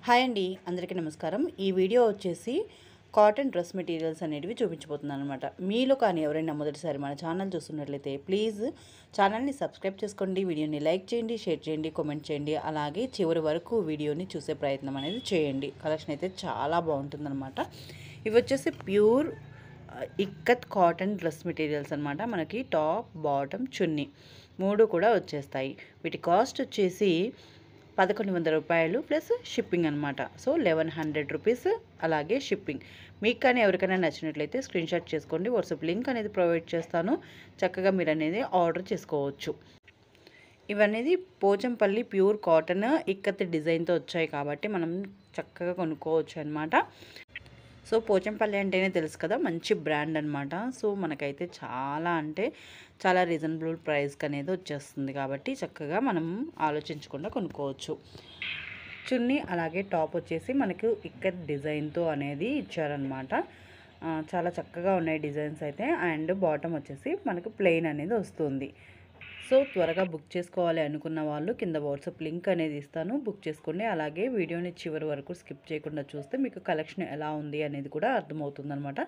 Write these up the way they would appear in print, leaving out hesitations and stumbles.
Hi అండి, అందరికీ నమస్కారం. ఈ వీడియో వచ్చేసి కాటన్ డ్రెస్ మెటీరియల్స్ అనేటివి చూపించబోతున్నాను అనమాట. మీలో కానీ ఎవరైనా మొదటిసారి మన ఛానల్ చూస్తున్నట్లయితే ప్లీజ్ ఛానల్ని సబ్స్క్రైబ్ చేసుకోండి, వీడియోని లైక్ చేయండి, షేర్ చేయండి, కామెంట్ చేయండి. అలాగే చివరి వరకు వీడియోని చూసే ప్రయత్నం అనేది చేయండి. కలెక్షన్ అయితే చాలా బాగుంటుందన్నమాట. ఇవి వచ్చేసి pure ikat cotton dress materials అనమాట. మనకి టాప్, బాటమ్, చున్నీ మూడు కూడా వచ్చేస్తాయి. వీటి కాస్ట్ వచ్చేసి 1100 రూపాయలు ప్లస్ షిప్పింగ్ అనమాట. సో 1100 రూపీస్, అలాగే షిప్పింగ్. మీకు కానీ ఎవరికైనా నచ్చినట్లయితే స్క్రీన్ షాట్ చేసుకోండి, వాట్సాప్ లింక్ అనేది ప్రొవైడ్ చేస్తాను. చక్కగా మీరు అనేది ఆర్డర్ చేసుకోవచ్చు. ఇవన్నీ పోచంపల్లి ప్యూర్ కాటన్ ఇక్కత్ డిజైన్తో వచ్చాయి కాబట్టి మనం చక్కగా కొనుక్కోవచ్చు అనమాట. సో పోచంపల్లి అంటేనే తెలుసు కదా, మంచి బ్రాండ్ అనమాట. సో మనకైతే చాలా రీజనబుల్ ప్రైస్కి అనేది వచ్చేస్తుంది కాబట్టి చక్కగా మనం ఆలోచించకుండా కొనుక్కోవచ్చు. చున్నీ అలాగే టాప్ వచ్చేసి మనకు ఇక్కడ డిజైన్తో అనేది ఇచ్చారనమాట. చాలా చక్కగా ఉన్నాయి డిజైన్స్ అయితే. అండ్ బాటమ్ వచ్చేసి మనకు ప్లెయిన్ అనేది వస్తుంది. సో త్వరగా బుక్ చేసుకోవాలి అనుకున్న వాళ్ళు కింద వాట్సాప్ లింక్ అనేది ఇస్తాను, బుక్ చేసుకోండి. అలాగే వీడియోని చివరి వరకు స్కిప్ చేయకుండా చూస్తే మీకు కలెక్షన్ ఎలా ఉంది అనేది కూడా అర్థమవుతుంది అనమాట.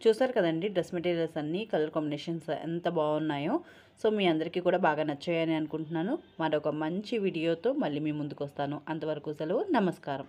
చూసారు కదండి, డ్రెస్ మెటీరియల్స్ అన్నీ కలర్ కాంబినేషన్స్ ఎంత బాగున్నాయో. సో మీ అందరికీ కూడా బాగా నచ్చాయని అనుకుంటున్నాను. మరొక మంచి వీడియోతో మళ్ళీ మీ ముందుకు వస్తాను. అంతవరకు సెలవు, నమస్కారం.